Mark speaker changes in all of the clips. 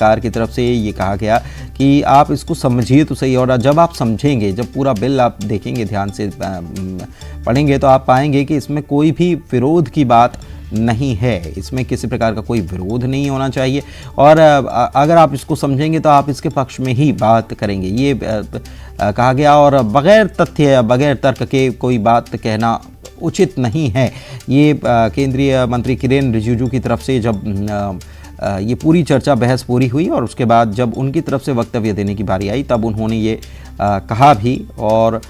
Speaker 1: सरकार की तरफ से ये कहा गया कि आप इसको समझिए तो सही, और जब आप समझेंगे, जब पूरा बिल आप देखेंगे, ध्यान से पढ़ेंगे, तो आप पाएंगे कि इसमें कोई भी विरोध की बात नहीं है। इसमें किसी प्रकार का कोई विरोध नहीं होना चाहिए, और अगर आप इसको समझेंगे तो आप इसके पक्ष में ही बात करेंगे, ये कहा गया। और बगैर तथ्य या बगैर तर्क के कोई बात कहना उचित नहीं है। ये केंद्रीय मंत्री किरेन रिजिजू की तरफ से जब ये पूरी चर्चा, बहस पूरी हुई और उसके बाद जब उनकी तरफ से वक्तव्य देने की बारी आई, तब उन्होंने ये कहा भी, और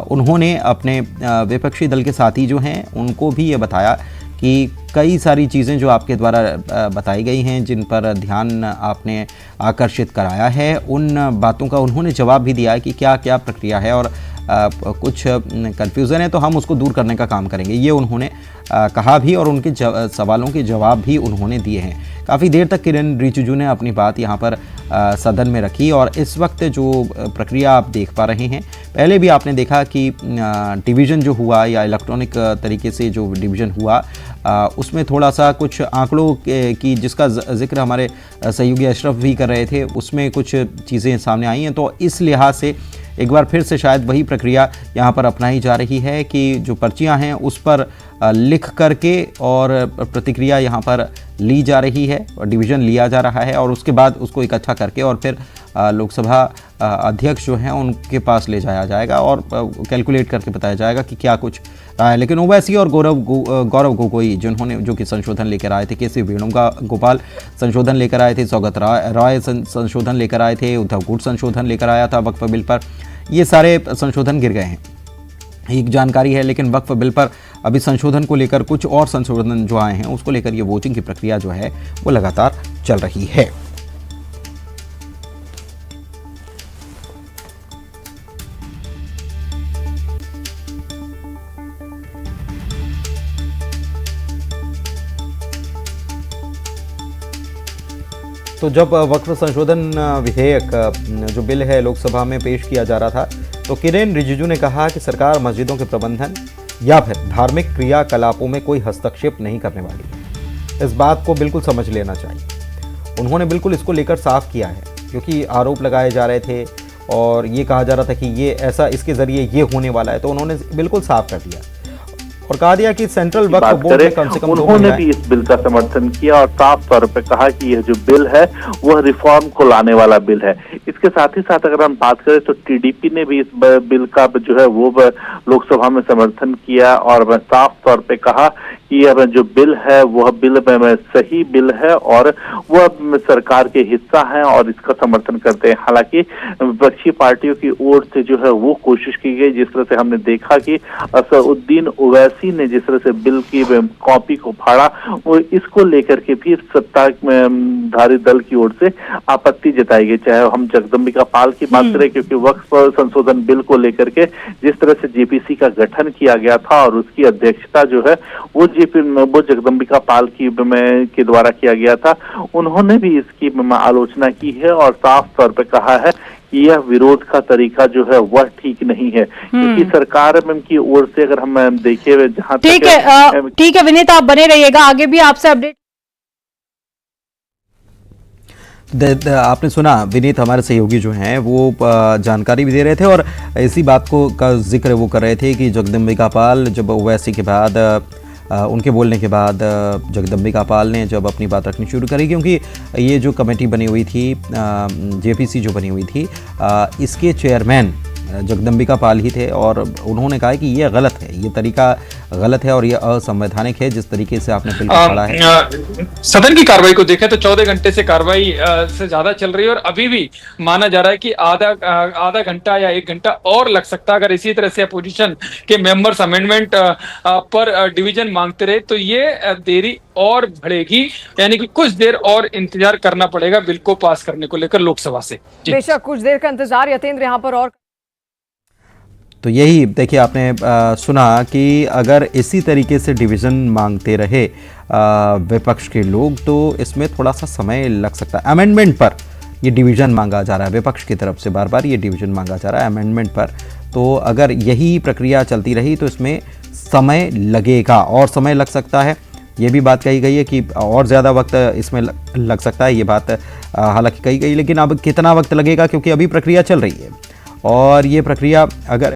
Speaker 1: उन्होंने अपने विपक्षी दल के साथी जो हैं उनको भी ये बताया कि कई सारी चीज़ें जो आपके द्वारा बताई गई हैं, जिन पर ध्यान आपने आकर्षित कराया है, उन बातों का उन्होंने जवाब भी दिया कि क्या क्या प्रक्रिया है, और कुछ कन्फ्यूज़न है तो हम उसको दूर करने का काम करेंगे, ये उन्होंने कहा भी, और उनके सवालों के जवाब भी उन्होंने दिए हैं। काफ़ी देर तक किरेन रिजिजू ने अपनी बात यहाँ पर सदन में रखी, और इस वक्त जो प्रक्रिया आप देख पा रहे हैं, पहले भी आपने देखा कि डिवीज़न जो हुआ या इलेक्ट्रॉनिक तरीके से जो डिवीज़न हुआ, उसमें थोड़ा सा कुछ आंकड़ों की जिसका जिक्र हमारे सहयोगी अशरफ भी कर रहे थे, उसमें कुछ चीज़ें सामने आई हैं। तो इस लिहाज से एक बार फिर से शायद वही प्रक्रिया यहाँ पर अपनाई जा रही है कि जो पर्चियाँ हैं उस पर लिख करके और प्रतिक्रिया यहाँ पर ली जा रही है, डिवीज़न लिया जा रहा है, और उसके बाद उसको इकट्ठा करके और फिर लोकसभा अध्यक्ष जो हैं उनके पास ले जाया जाएगा और कैलकुलेट करके बताया जाएगा कि क्या कुछ रहा है। लेकिन ओवैसी और गौरव गोगोई जिन्होंने जो कि संशोधन लेकर आए थे, के.सी. वेणुगोपाल संशोधन लेकर आए थे, सौगत रॉय संशोधन लेकर आए थे, उद्धव गुट संशोधन लेकर आया था वक्फ बिल पर, ये सारे संशोधन गिर गए हैं, एक जानकारी है। लेकिन वक्फ बिल पर अभी संशोधन को लेकर कुछ और संशोधन जो आए हैं उसको लेकर ये वोटिंग की प्रक्रिया जो है वो लगातार चल रही है। तो जब वक्फ संशोधन विधेयक जो बिल है लोकसभा में पेश किया जा रहा था, तो किरेन रिजिजू ने कहा कि सरकार मस्जिदों के प्रबंधन या फिर धार्मिक क्रियाकलापों में कोई हस्तक्षेप नहीं करने वाली है। इस बात को बिल्कुल समझ लेना चाहिए। उन्होंने बिल्कुल इसको लेकर साफ किया है, क्योंकि आरोप लगाए जा रहे थे और ये कहा जा रहा था कि ये ऐसा, इसके ज़रिए ये होने वाला है, तो उन्होंने बिल्कुल साफ कर दिया और कहा दिया कि सेंट्रल वक्फ बोर्ड में कम से कम
Speaker 2: उन्होंने भी इस बिल का समर्थन किया और साफ तौर पे कहा कि यह जो बिल है वह रिफॉर्म को लाने वाला बिल है। इसके साथ ही साथ अगर हम बात करें तो टीडीपी ने भी इस बिल का जो है वो लोकसभा में समर्थन किया और साफ तौर पे कहा कि यह जो बिल है वह बिल में सही बिल है और वह सरकार के हिस्सा है और इसका समर्थन करते हैं। हालांकि विपक्षी पार्टियों की ओर से जो है वो कोशिश की गई, जिस तरह से हमने देखा कि असदुद्दीन ओवैसी ने जिस तरह से बिल की कॉपी को फाड़ा, वो इसको लेकर के भी सत्ताधारी दल की ओर से आपत्ति जताई गई। चाहे हम जगदम्बिका पाल की बात करें, क्योंकि वक्फ संशोधन बिल को लेकर के जिस तरह से जेपीसी का गठन किया गया था और उसकी अध्यक्षता जो है वो जगदम्बिका पाल के द्वारा किया गया था, उन्होंने भी इसकी आलोचना की है और साफ तौर पे कहा है कि यह विरोध का तरीका जो है वह ठीक नहीं है, क्योंकि सरकार की ओर से अगर हम देखें जहां
Speaker 3: ठीक है विनीत, आप बने रहिएगा, आगे भी आपसे अपडेट।
Speaker 1: आपने सुना विनीत हमारे सहयोगी जो हैं वो जानकारी भी दे रहे थे और इसी बात को का जिक्र वो कर रहे थे कि जगदम्बिका पाल जब ओवैसी के बाद उनके बोलने के बाद जगदम्बिका पाल ने जब अपनी बात रखनी शुरू करी, क्योंकि ये जो कमेटी बनी हुई थी, जेपीसी जो बनी हुई थी, इसके चेयरमैन जगदम्बिका पाल ही थे और उन्होंने कहा कि ये गलत है, ये तरीका गलत है और ये असंवैधानिक है जिस तरीके से आपने बिल पढ़ा है।
Speaker 4: सदन की कार्रवाई को देखें तो 14 घंटे से कार्रवाई से ज्यादा चल रही है और अभी भी माना जा रहा है कि आधा घंटा या 1 घंटा और लग सकता है। अगर इसी तरह से अपोजिशन के मेंबर्स अमेंडमेंट पर डिवीजन मांगते रहे तो ये देरी और बढ़ेगी, यानी कि कुछ देर और इंतजार करना पड़ेगा बिल को पास करने को लेकर लोकसभा से।
Speaker 3: बेशक कुछ देर का इंतजार यतेंद्र यहाँ पर। और
Speaker 1: तो यही देखिए आपने सुना कि अगर इसी तरीके से डिवीज़न मांगते रहे विपक्ष के लोग तो इसमें थोड़ा सा समय लग सकता है। अमेंडमेंट पर ये डिवीज़न मांगा जा रहा है, विपक्ष की तरफ से बार बार ये डिवीज़न मांगा जा रहा है अमेंडमेंट पर, तो अगर यही प्रक्रिया चलती रही तो इसमें समय लगेगा और समय लग सकता है। ये भी बात कही गई है कि और ज़्यादा वक्त इसमें लग सकता है, ये बात हालांकि कही गई, लेकिन अब कितना वक्त लगेगा क्योंकि अभी प्रक्रिया चल रही है और ये प्रक्रिया अगर